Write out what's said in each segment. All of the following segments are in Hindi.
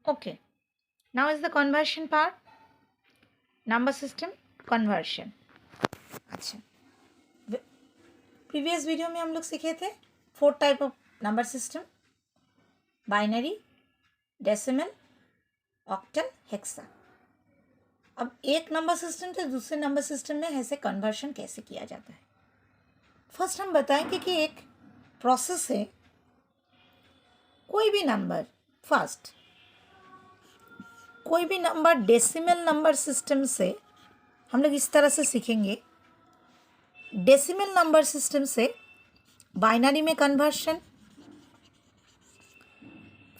Okay, now is the conversion part. Number system conversion. अच्छा, प्रीवियस वीडियो में हम लोग सीखे थे 4 type of number system, binary, decimal, octal, hexa. अब एक नंबर सिस्टम से दूसरे नंबर सिस्टम में ऐसे कन्वर्शन कैसे किया जाता है। फर्स्ट हम बताएंगे कि एक प्रोसेस है, कोई भी नंबर फर्स्ट कोई भी नंबर डेसिमल नंबर सिस्टम से हम लोग इस तरह से सीखेंगे। डेसिमल नंबर सिस्टम से बाइनरी में कन्वर्शन,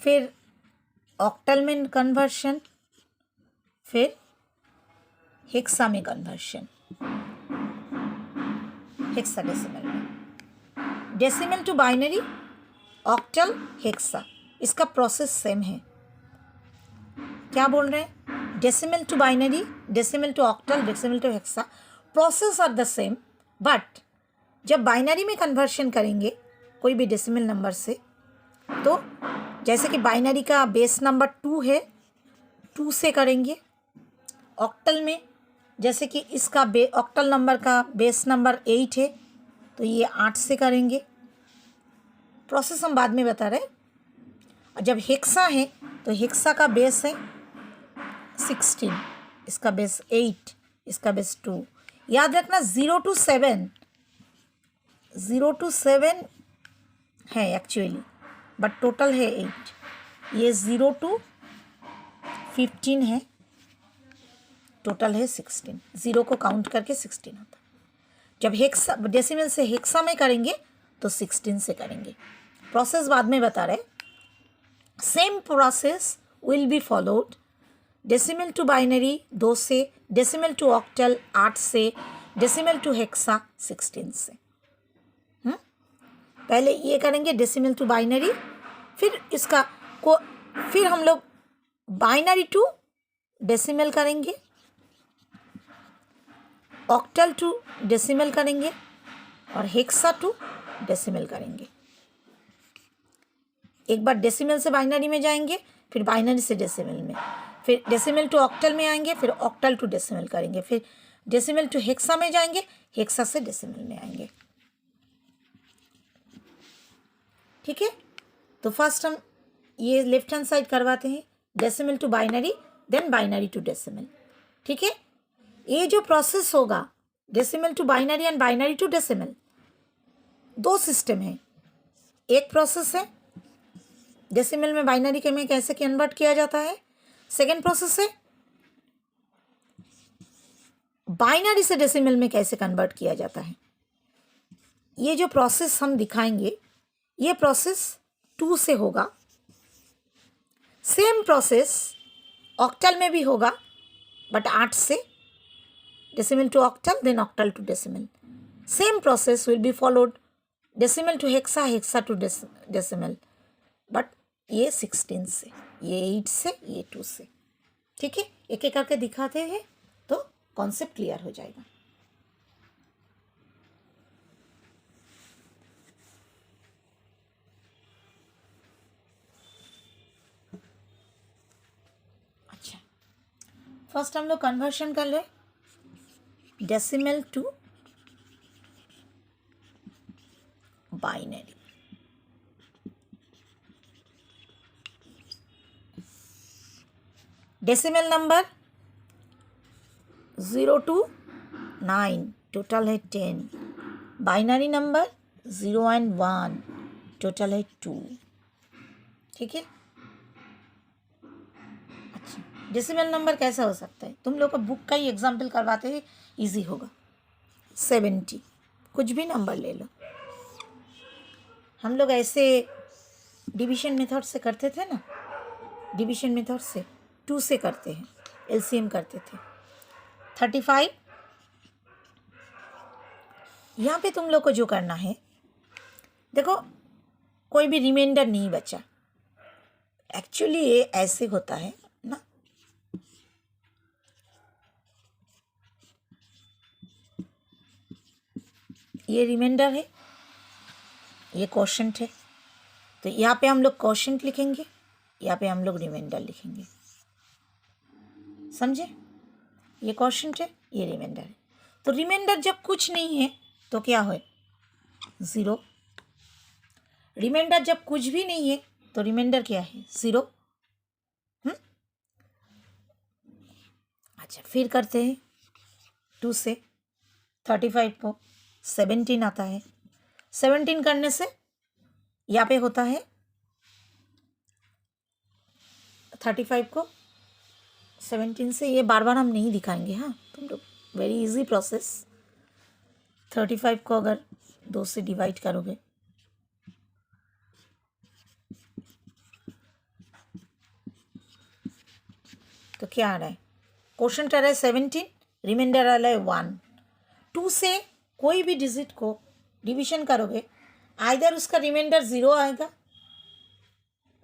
फिर ऑक्टल में कन्वर्शन, फिर हेक्सा में कन्वर्शन, हेक्साडेसिमल में। Decimal to binary, octal, hexa, इसका प्रोसेस सेम है। क्या बोल रहे हैं? Decimal to binary, decimal to octal, decimal to hexa, process are the same, but जब बाइनरी में कन्वर्शन करेंगे कोई भी डेसिमल नंबर से, तो जैसे कि बाइनरी का बेस नंबर 2 है, 2 से करेंगे। ऑक्टल में जैसे कि इसका ऑक्टल नंबर का बेस नंबर 8 है, तो ये 8 से करेंगे। प्रोसेस हम बाद में बता रहे हैं। और जब हेक्सा है तो हेक्सा का बेस है 16, इसका बेस 8, इसका बेस 2। याद रखना 0 to 7 है एक्चुअली, बट टोटल है 8। ये 0 to 15 है, टोटल है 16। 0 को काउंट करके 16 होता है। जब हेक्सा डेसिमल से हेक्सा में करेंगे तो 16 से करेंगे। प्रोसेस बाद में बता रहे। Same process will be followed. Decimal to binary 2 से, डेसिमल टू ऑक्टल 8 से, डेसिमल टू हेक्सा 16 से। पहले ये करेंगे डेसिमल टू बाइनरी, फिर इसका को फिर हम लोग बाइनरी टू डेसिमल करेंगे, ऑक्टल टू डेसिमल करेंगे, और हेक्सा टू डेसिमल करेंगे। एक बार डेसिमल से बाइनरी में जाएंगे, फिर बाइनरी से डेसिमल में, फिर डेसिमल टू ऑक्टल में आएंगे, फिर ऑक्टल टू डेसिमल करेंगे, फिर डेसिमल टू हेक्सा में जाएंगे, हेक्सा से डेसिमल में आएंगे। ठीक है, तो फर्स्ट हम ये लेफ्ट हैंड साइड करवाते हैं, decimal to binary, then binary to decimal. ठीक है, ये जो प्रोसेस होगा decimal to binary and binary to decimal, 2 system है। एक प्रोसेस है डेसिमल में बाइनरी के में कैसे कन्वर्ट किया जाता है। सेकेंड प्रोसेस है बाइनरी से डेसिमल में कैसे कन्वर्ट किया जाता है। ये जो प्रोसेस हम दिखाएंगे, ये प्रोसेस 2 से होगा। सेम प्रोसेस ऑक्टल में भी होगा, बट 8 से, decimal to octal, then octal to decimal. Same process will be followed decimal to hexa, hexa to decimal, but ये 16 से, ये 8 से, ये 2 से। ठीक है, एक एक करके दिखाते हैं तो कॉन्सेप्ट क्लियर हो जाएगा। अच्छा, फर्स्ट हम लोग कन्वर्शन कर ले decimal to binary. Decimal number 0 to 9, total है 10। बाइनरी नंबर 0 and 1, टोटल है 2। ठीक है, अच्छा, डेसिमल नंबर कैसा हो सकता है? तुम लोग को बुक का ही एग्जाम्पल करवाते हैं, इजी होगा। 70, कुछ भी नंबर ले लो। हम लोग ऐसे डिवीजन मेथड से करते थे ना, डिवीजन मेथड से 2 से करते हैं, एलसीएम करते थे। 35, यहाँ पे तुम लोग को जो करना है, देखो कोई भी रिमाइंडर नहीं बचा। एक्चुअली ये ऐसे होता है ना, ये रिमाइंडर है, ये क्वोशंट है, तो यहाँ पे हम लोग क्वोशंट लिखेंगे, यहाँ पे हम लोग रिमाइंडर लिखेंगे। समझे? ये क्वेश्चन है, ये रिमाइंडर है। तो रिमाइंडर जब कुछ नहीं है तो क्या हो? 0। रिमाइंडर जब कुछ भी नहीं है तो रिमाइंडर क्या है? 0। अच्छा, फिर करते हैं 2 से 35 को 17 आता है। 17 करने से यहाँ पे होता है 35 को 17 से, ये बार बार हम नहीं दिखाएंगे। हाँ, तुम लोग वेरी इजी प्रोसेस। 35 को अगर 2 से डिवाइड करोगे तो क्या आ रहा है? क्वेश्चन आ रहा है 17, रिमाइंडर आ रहा है 1। 2 से कोई भी डिजिट को डिवीजन करोगे, आइदर उसका रिमाइंडर 0 आएगा,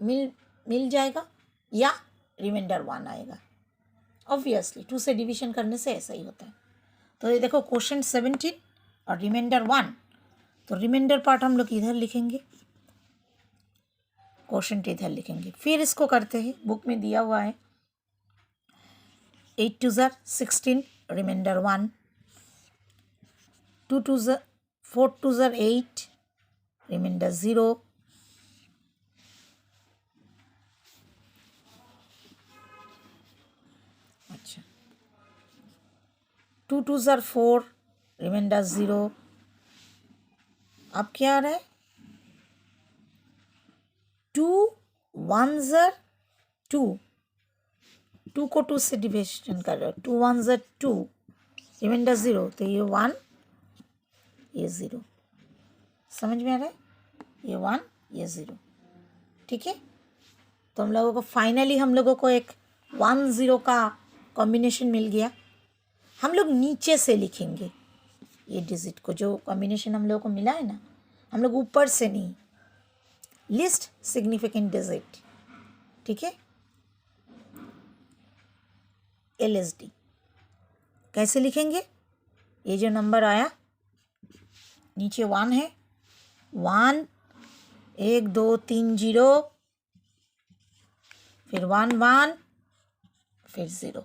मिल जाएगा, या रिमाइंडर 1 आएगा। ऑब्वियसली 2 से डिवीजन करने से ऐसा ही होता है। तो ये देखो क्वेश्चन 17 और रिमाइंडर 1, तो रिमाइंडर पार्ट हम लोग इधर लिखेंगे, क्वेश्चन इधर लिखेंगे। फिर इसको करते हैं, बुक में दिया हुआ है 8 2 16, रिमाइंडर 1, 4 2 8, रिमाइंडर 0, अच्छा 2 2 4, रिमाइंडर 0। अब क्या आ रहा है? 2 1 2, 2 को 2 से डिविजन कर रहे हो, 2 1 2, रिमाइंडर 0, तो ये 1, ये 0। समझ में आ रहा है? ये 1, ये 0। ठीक है, तो हम लोगों को फाइनली हम लोगों को एक 1 0 का कॉम्बिनेशन मिल गया। हम लोग नीचे से लिखेंगे ये डिजिट को, जो कॉम्बिनेशन हम लोगों को मिला है ना, हम लोग ऊपर से नहीं, लिस्ट सिग्निफिकेंट डिजिट। ठीक है, LSD कैसे लिखेंगे? ये जो नंबर आया नीचे 1 है, 1 1 2 3 0, फिर 1 1, फिर 0।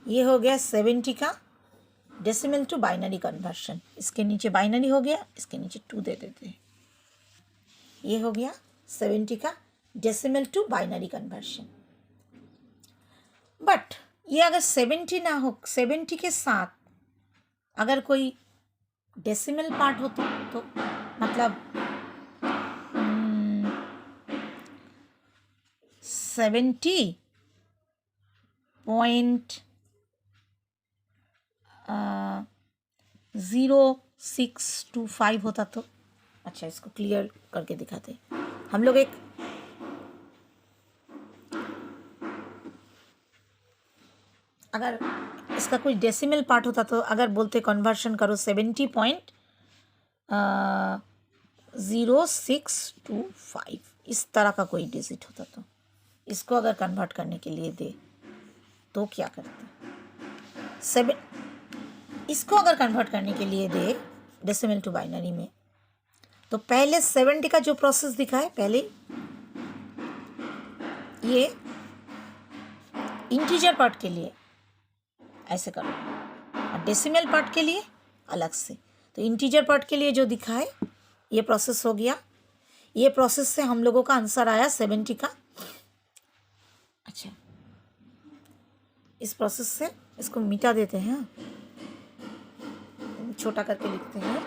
ये हो गया 70 का डेसिमल टू बाइनरी कन्वर्शन। इसके नीचे बाइनरी हो गया, इसके नीचे 2 दे देते हैं। ये हो गया 70 का decimal to binary conversion. But ये अगर 70 ना हो, 70 के साथ अगर कोई डेसिमल पार्ट हो तो मतलब 70.0625 होता तो अच्छा, इसको क्लियर करके दिखाते। हम लोग एक अगर इसका कोई डेसिमल पार्ट होता तो अगर बोलते कन्वर्शन करो 70.0625, इस तरह का कोई डिजिट होता तो इसको अगर कन्वर्ट करने के लिए दे तो क्या करते? इसको अगर कन्वर्ट करने के लिए दे डेसिमल टू बाइनरी में, तो पहले 70 का जो प्रोसेस दिखा है, पहले ये इंटीजर पार्ट के लिए ऐसे करो और डेसिमल पार्ट के लिए अलग से। तो इंटीजर पार्ट के लिए जो दिखा है ये प्रोसेस हो गया। ये प्रोसेस से हम लोगों का आंसर आया 70 का। अच्छा, इस प्रोसेस से इसको मिटा देते हैं, छोटा करके लिखते हैं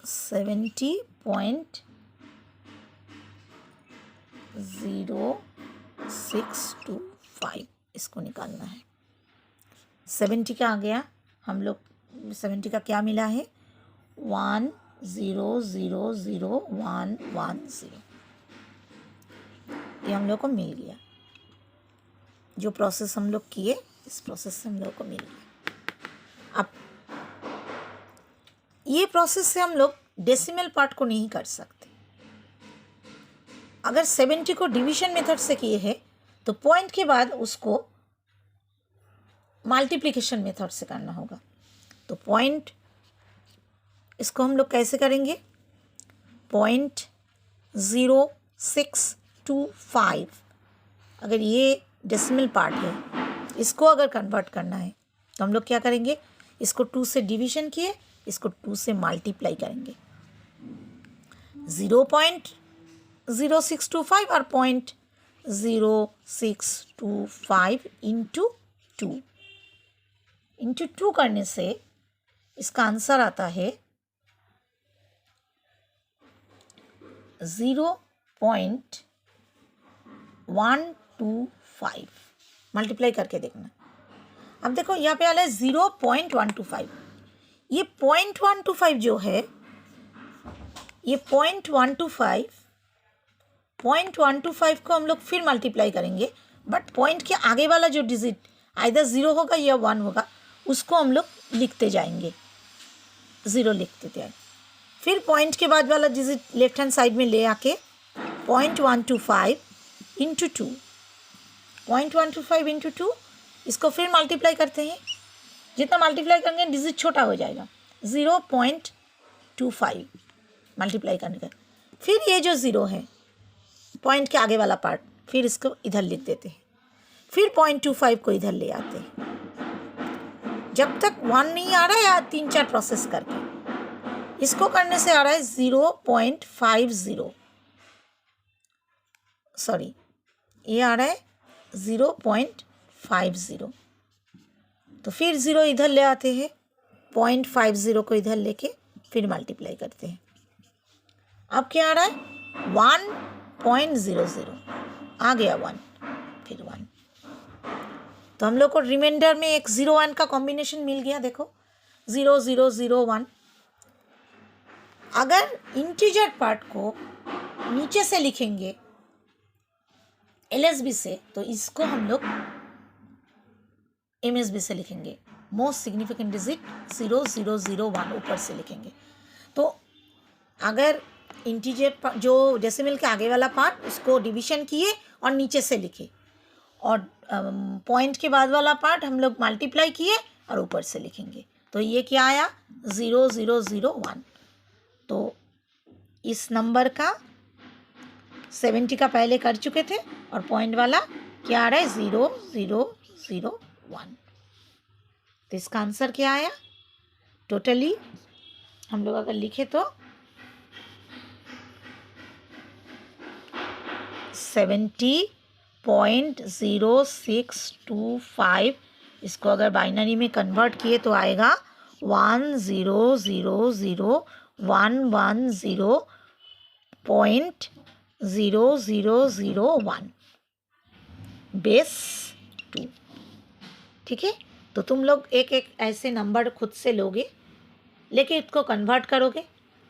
70.0625 इसको निकालना है। 70 का आ गया, हम लोग 70 का क्या मिला है? 1000110, ये हम लोग को मिल गया। जो प्रोसेस हम लोग किए, इस प्रोसेस से हम लोग को मिल गया। अब ये प्रोसेस से हम लोग डेसिमल पार्ट को नहीं कर सकते। अगर 70 को डिवीजन मेथड से किए हैं तो पॉइंट के बाद उसको मल्टीप्लिकेशन मेथड से करना होगा। तो पॉइंट, इसको हम लोग कैसे करेंगे? 0.0 0.0625, अगर ये डेसिमल पार्ट है, इसको अगर कन्वर्ट करना है तो हम लोग क्या करेंगे, इसको 2 से डिवीजन किए, इसको 2 से मल्टीप्लाई करेंगे। 0.0625 और 0.0625 इंटू 2 करने से इसका आंसर आता है 0.125। मल्टीप्लाई करके देखना। अब देखो यहाँ पे आ रहा है 0.125। ये 0.125 जो है, ये 0.125 को हम लोग फिर मल्टीप्लाई करेंगे, बट पॉइंट के आगे वाला जो डिजिट आइदर 0 होगा या 1 होगा, उसको हम लोग लिखते जाएंगे, 0 लिखते जाएंगे। फिर पॉइंट के बाद वाला डिजिट लेफ्ट हैंड साइड में ले आके 0.125 इंटू 2, 0.125 इंटू 2, इसको फिर मल्टीप्लाई करते हैं। जितना मल्टीप्लाई करेंगे डिजिट छोटा हो जाएगा, 0.25 मल्टीप्लाई करने का। फिर ये जो 0 है, पॉइंट के आगे वाला पार्ट, फिर इसको इधर लिख देते हैं। फिर 0.25 को इधर ले आते हैं। जब तक 1 नहीं आ रहा है, या 3-4 प्रोसेस करके इसको करने से आ रहा है 0.50, सॉरी ये आ रहा है 0.50। तो फिर 0 इधर ले आते हैं, 0.50 को इधर लेके फिर मल्टीप्लाई करते हैं। अब क्या आ रहा है 1.00, आ गया 1, फिर 1। तो हम लोग को रिमाइंडर में एक 0 1 का कॉम्बिनेशन मिल गया। देखो 0 0 0 1। अगर इंटीजर पार्ट को नीचे से लिखेंगे LSB से, तो इसको हम लोग MSB से लिखेंगे, मोस्ट सिग्निफिकेंट डिजिट 0 0 0 1 ऊपर से लिखेंगे। तो अगर इंटीजर जो डेसिमल के आगे वाला पार्ट, उसको डिवीजन किए और नीचे से लिखे, और पॉइंट के बाद वाला पार्ट हम लोग मल्टीप्लाई किए और ऊपर से लिखेंगे। तो ये क्या आया 0 0 0 1। तो इस नंबर का 70 का पहले कर चुके थे, और पॉइंट वाला क्या आ रहा है 0 0 0 1। तो इसका आंसर क्या आया, टोटली हम लोग अगर लिखे तो 70.0625। इसको अगर बाइनरी में कन्वर्ट किए तो आएगा 1000110.0001 बेस 2। ठीक है, तो तुम लोग एक एक ऐसे नंबर खुद से लोगे, लेके इसको कन्वर्ट करोगे,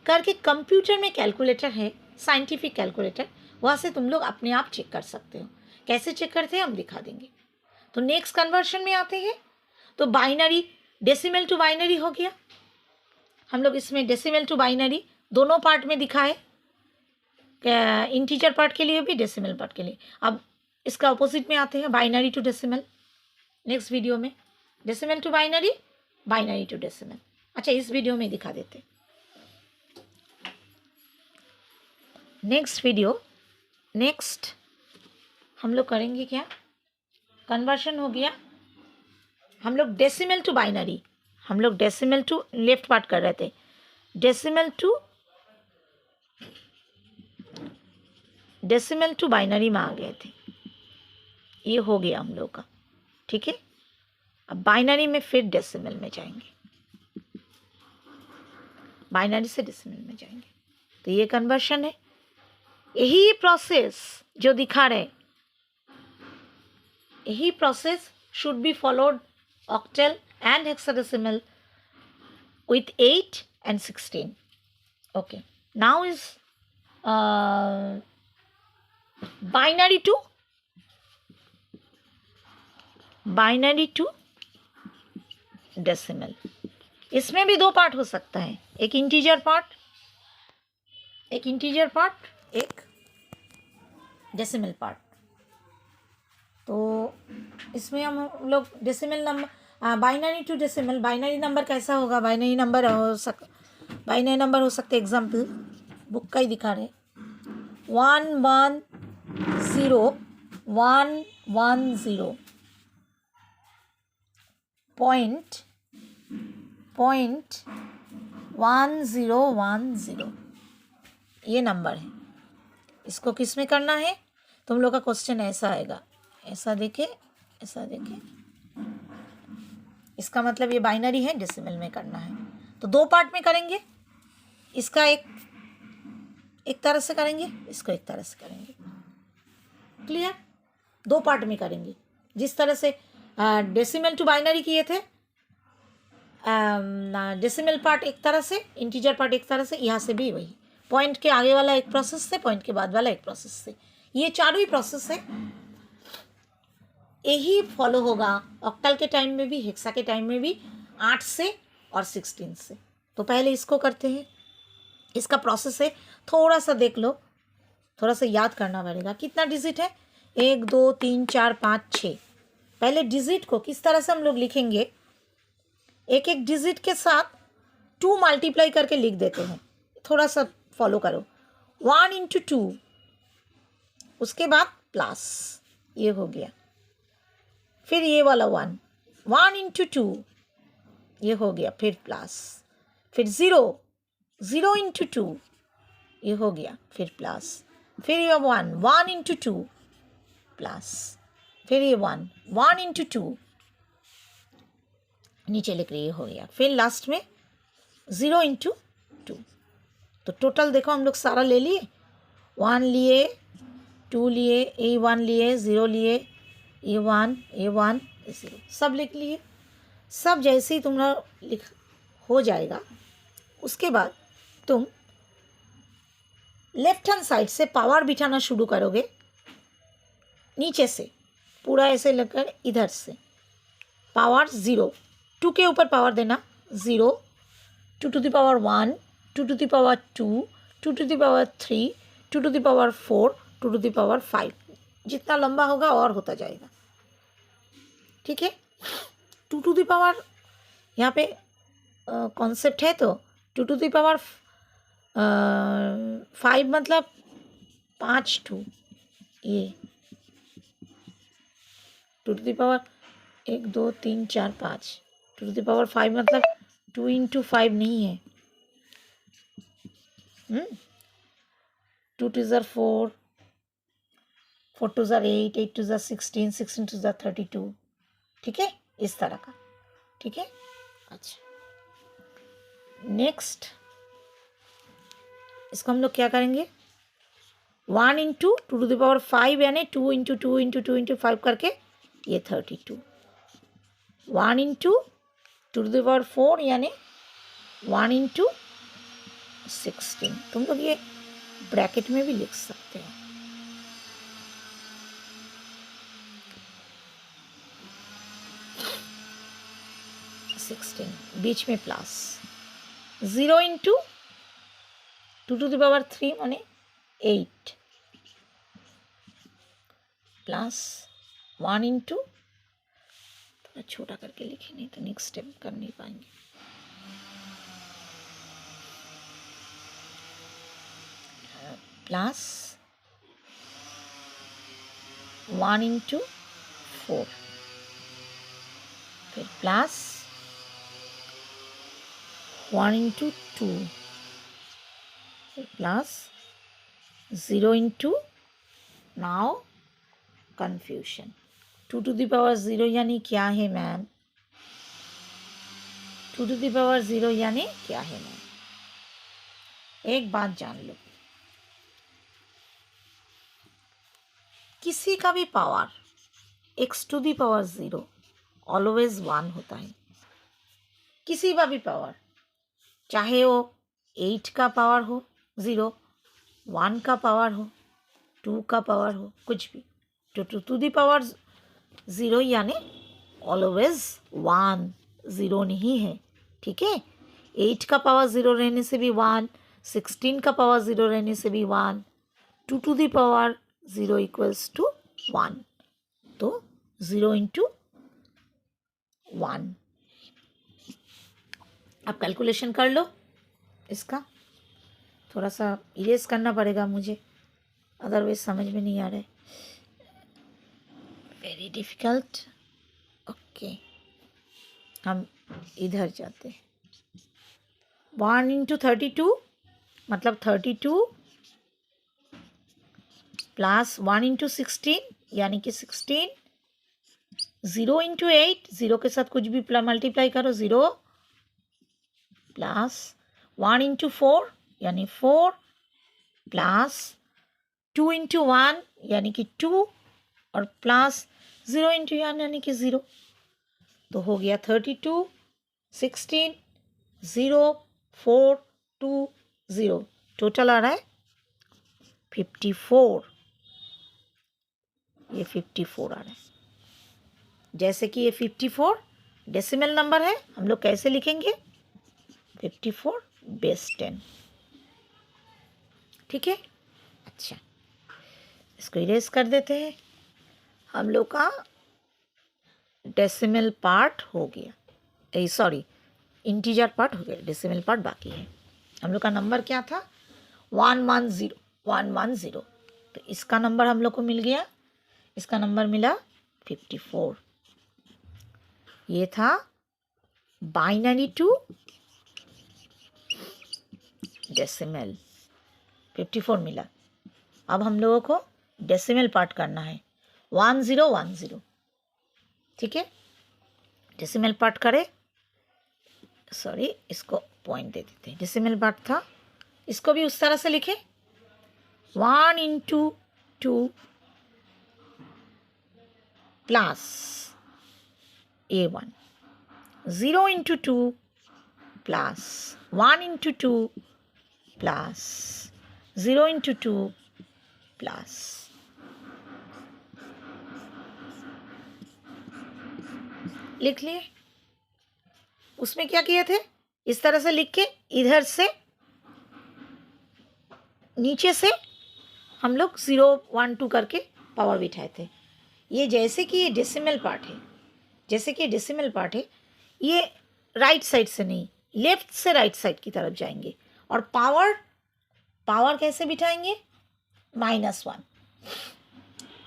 करके कंप्यूटर में कैलकुलेटर है, साइंटिफिक कैलकुलेटर, वहाँ से तुम लोग अपने आप चेक कर सकते हो। कैसे चेक करते हैं हम दिखा देंगे। तो नेक्स्ट कन्वर्शन में आते हैं। तो बाइनरी, डेसिमल टू बाइनरी हो गया। हम लोग इसमें डेसिमल टू बाइनरी दोनों पार्ट में दिखाए, इंटीजर पार्ट के लिए भी, डेसिमल पार्ट के लिए। अब इसका अपोजिट में आते हैं, binary to decimal. Next video में decimal to binary, binary to decimal. अच्छा, इस वीडियो में दिखा देते। नेक्स्ट वीडियो, नेक्स्ट हम लोग करेंगे क्या, कन्वर्शन हो गया। हम लोग डेसिमल टू बाइनरी, हम लोग डेसिमल टू लेफ्ट पार्ट कर रहे थे, डेसिमल टू बाइनरी में आ गए थे। ये हो गया हम लोग का। ठीक है, अब बाइनरी में फिर डेसिमल में जाएंगे, बाइनरी से डेसिमल में जाएंगे। तो ये कन्वर्शन है। यही प्रोसेस जो दिखा रहे, यही process should be followed octal and hexadecimal with 8 and 16. Okay, now is binary to decimal. इसमें भी दो पार्ट हो सकता है, एक इंटीजर पार्ट, एक डेसिमल पार्ट। तो इसमें हम लोग decimal number, binary to decimal, binary number कैसा होगा, बाइनरी नंबर हो सकते एग्जाम्पल बुक का ही दिखा रहे। 110 110 पॉइंट 1010 ये नंबर है। इसको किस में करना है? तुम लोग का क्वेश्चन ऐसा आएगा, ऐसा देखे, ऐसा देखे, इसका मतलब ये बाइनरी है, डेसिमल में करना है। तो दो पार्ट में करेंगे, इसका एक तरह से करेंगे, इसको एक तरह से करेंगे। क्लियर? दो पार्ट में करेंगे। जिस तरह से डेसिमल टू बाइनरी किए थे, डेसिमल पार्ट एक तरह से, इंटीजर पार्ट एक तरह से, यहाँ से भी वही। पॉइंट के आगे वाला एक प्रोसेस से, पॉइंट के बाद वाला एक प्रोसेस से, ये चारों ही प्रोसेस है। यही फॉलो होगा ऑक्टल के टाइम में भी, हेक्सा के टाइम में भी, 8 से और 16 से। तो पहले इसको करते हैं। इसका प्रोसेस है, थोड़ा सा देख लो, थोड़ा सा याद करना पड़ेगा। कितना डिजिट है? 1 2 3 4 5 6। पहले डिजिट को किस तरह से हम लोग लिखेंगे, एक एक डिजिट के साथ 2 मल्टीप्लाई करके लिख देते हैं। थोड़ा सा फॉलो करो। 1 × 2, उसके बाद प्लस, ये हो गया। फिर ये वाला 1 × 2, ये हो गया, फिर प्लस। फिर 0 × 2, ये हो गया, फिर प्लस। फिर ये 1 × 2 प्लस। फिर ये 1 × 2, नीचे लिख रही, ये हो गया। फिर लास्ट में 0 × 2। तो टोटल देखो हम लोग सारा ले लिए, 1 लिए, 2 लिए, ये 1 लिए, 0 लिए, ये 1, ये 1, ये 0, सब लिख लिए। सब जैसे ही तुम्हारा लिख हो जाएगा, उसके बाद तुम लेफ्ट हैंड साइड से पावर बिठाना शुरू करोगे, नीचे से पूरा ऐसे लगकर इधर से पावर 0, 2 के ऊपर पावर देना, 0, 2 to the power 1, 2 to the power 2, 2 to the power 3, 2 to the power 4, 2 to the power 5। जितना लंबा होगा और होता जाएगा। ठीक है? 2 to the power, यहाँ पे कॉन्सेप्ट है, तो 2 to the power 5 मतलब 5 2, ये 2 to the power 1 2 3 4 5, 2 to the power 5 मतलब 2 × 5 नहीं है। 2 2 4, 4 2 8, 8 2 16, 16 2 32। ठीक है? इस तरह का। ठीक है? अच्छा, नेक्स्ट इसको हम लोग क्या करेंगे, 1 × 2 to the power 5 यानी 2 × 2 × 2 × 5 करके ये 32। 1 × 2 to the power 4 यानी 1 × 16। तुम लोग ये ब्रैकेट में भी लिख सकते हो। बीच में प्लस, 0 × 2 to the power 3 माने 8, प्लस 1 × थोड़ा छोटा करके लिखे, नहीं तो नेक्स्ट स्टेप कर नहीं पाएंगे। प्लस 1 × 4, फिर प्लस 1 × 2, फिर plus 0 × now confusion. 2 to the power 0 यानी क्या है मैम? 2 to the power 0 यानी क्या है मैम? एक बात जान लो, किसी का भी power x to the power 0 always 1 होता है। किसी का भी पावर, चाहे वो 8 का पावर हो 0, 1 का पावर हो, 2 का पावर हो, कुछ भी, तो 2 to the power 0 यानी ऑलवेज 1, 0 नहीं है। ठीक है? 8 का पावर 0 रहने से भी 1, 16 का पावर 0 रहने से भी 1, 2 to the power 0 equals to 1, तो 0 × 1। अब कैलकुलेशन कर लो इसका, थोड़ा सा इरेज करना पड़ेगा मुझे। अदरवाइज समझ में नहीं आ रहा है, वेरी डिफ़िकल्ट। ओके, हम इधर जाते हैं। 1 इंटू 32 मतलब 32 प्लस 1 इंटू 16 यानी कि 16, 0 इंटू 8, 0 के साथ कुछ भी मल्टीप्लाई करो 0, प्लस 1 इंटू 4 यानी 4, प्लस 2 इंटू 1 यानी कि 2, और प्लस 0 इंटू 1 यानी कि 0। तो हो गया 32, 16, 0, 4, 2, 0, टोटल आ रहा है 54। ये 54 आ रहा है। जैसे कि ये 54 डेसिमल नंबर है, हम लोग कैसे लिखेंगे? 54 बेस 10। ठीक है, अच्छा, इसको इरेज कर देते हैं। हम लोग का डेसिमल पार्ट हो गया, सॉरी इंटीजर पार्ट हो गया, डेसिमल पार्ट बाकी है। हम लोग का नंबर क्या था? 110, 110। तो इसका नंबर हम लोग को मिल गया, इसका नंबर मिला 54। ये था बाइनरी टू डेसिमल, 54 मिला। अब हम लोगों को डेसिमल पार्ट करना है, 1010। ठीक है, डेसिमल पार्ट करें, सॉरी इसको पॉइंट दे देते हैं। डेसिमल पार्ट था, इसको भी उस तरह से लिखे, 1 into 2 plus A1, 0 into 2 plus 1 into 2 plus 0 into 2 plus, लिख लिए। उसमें क्या किए थे? इस तरह से लिख के इधर से नीचे से हम लोग 0, 1, 2 करके पावर बिठाए थे। ये जैसे कि ये डेसिमल पार्ट है, जैसे कि डेसिमल पार्ट है, ये राइट साइड से नहीं, लेफ्ट से राइट साइड की तरफ जाएंगे। और पावर कैसे बिठाएंगे? -1,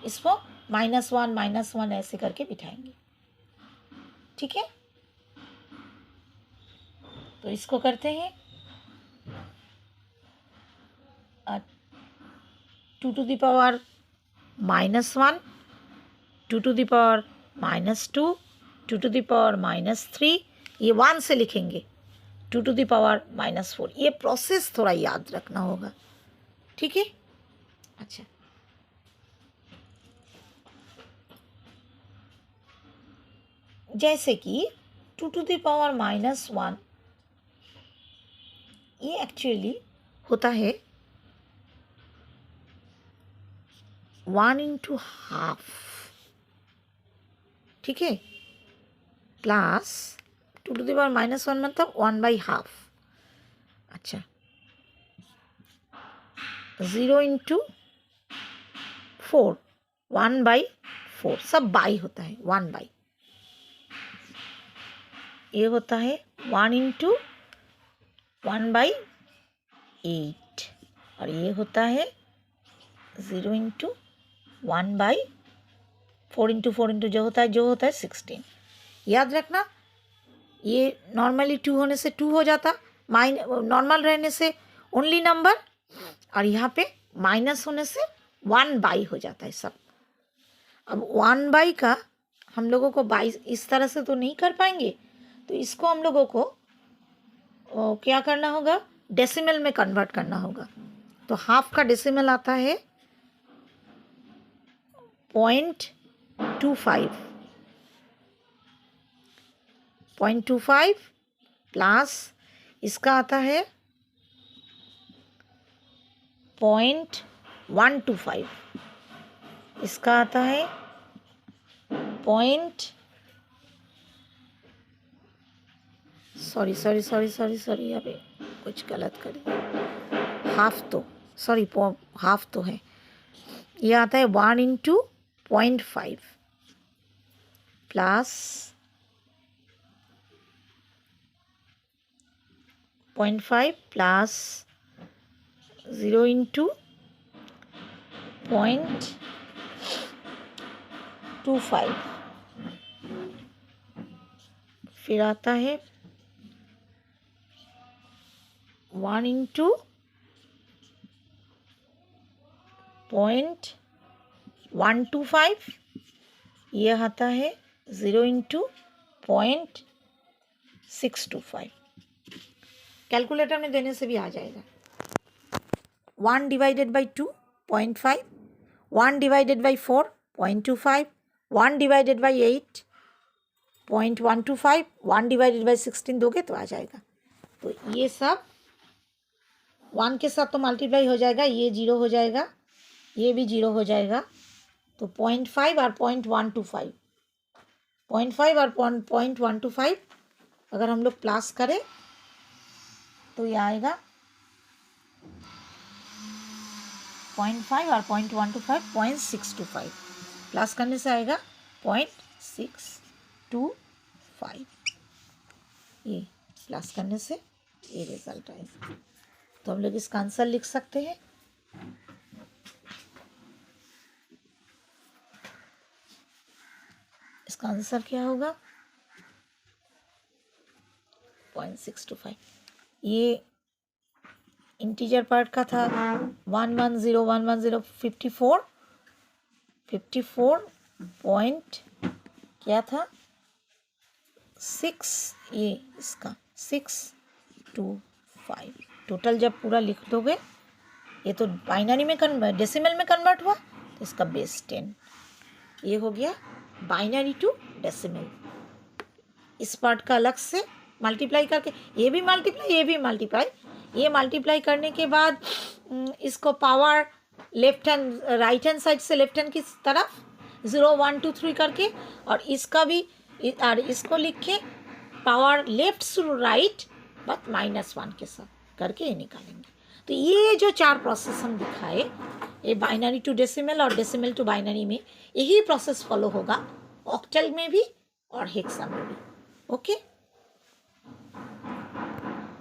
इसको -1 ऐसे करके बिठाएंगे। ठीक है, तो इसको करते हैं 2 to the power -1, 2 to the power -2, 2 to the power -3, ये 1 से लिखेंगे, 2 टू द पावर -4। ये प्रोसेस थोड़ा याद रखना होगा। ठीक है, अच्छा, जैसे कि 2 टू द पावर -1, ये एक्चुअली होता है 1 इंटू हाफ। ठीक है, प्लस 2 टू द पावर -1 मतलब 1/2। अच्छा, 0 इंटू 4, 1/4, सब बाई होता है, 1/। ये होता है 1 इंटू 1/8, और ये होता है 0 इंटू 1/4 इंटू 4 इंटू जो होता है 16। याद रखना, ये नॉर्मली 2 होने से 2 हो जाता, नॉर्मल रहने से ओनली नंबर, और यहाँ पे माइनस होने से 1/, हो जाता है सब। अब 1/, का हम लोगों को 22 इस तरह से तो नहीं कर पाएंगे, तो इसको हम लोगों को क्या करना होगा? डेसिमल में कन्वर्ट करना होगा। तो हाफ का डेसिमल आता है 0.25, 0.25 प्लस इसका आता है 0.125, इसका आता है सॉरी यहाँ पे कुछ गलत कर दिया, हाफ तो है, ये आता है 1 इंटू 0.5 प्लस 0.5 प्लस 0 इंटू 0.25, फिर आता है 1 इंटू 0.125, ये आता है 0 इंटू 0.625। कैलकुलेटर में देने से भी आ जाएगा। 1 divided by 2 0.5, 1 divided by 4 0.25, 1 divided by 8 0.125, 1 divided by 16 दोगे तो आ जाएगा। तो ये सब 1 के साथ तो मल्टीप्लाई हो जाएगा, ये 0 हो जाएगा, ये भी 0 हो जाएगा। तो 0.5 और 0.125, 0.5 और 0.125 अगर हम लोग प्लस करें तो ये आएगा 0.5 और 0.125 0.625, प्लस करने से आएगा 0.625, ये प्लस करने से ये रिजल्ट आएगा। तो हम लोग इसका आंसर लिख सकते हैं। इसका आंसर क्या होगा 0.625। ये इंटीजर पार्ट का था 110 54 पॉइंट क्या था 6, ये इसका 625। टोटल जब पूरा लिख दोगे, ये तो बाइनरी में डेसिमल में कन्वर्ट हुआ तो इसका बेस 10, ये हो गया बाइनरी टू डेसिमल। इस पार्ट का अलग से मल्टीप्लाई करके, ये भी मल्टीप्लाई, ये भी मल्टीप्लाई, ये मल्टीप्लाई करने के बाद इसको power left hand right hand side से लेफ्ट हैंड की तरफ 0 1 2 3 करके, और इसका भी और इसको लिख के power left to right but -1 के साथ करके ये निकालेंगे। तो ये जो 4 प्रोसेस हम दिखाए, ये बाइनरी टू डेसिमल और डेसिमल टू बाइनरी में यही प्रोसेस फॉलो होगा, ऑक्टल में भी और हेक्सा में भी। ओके।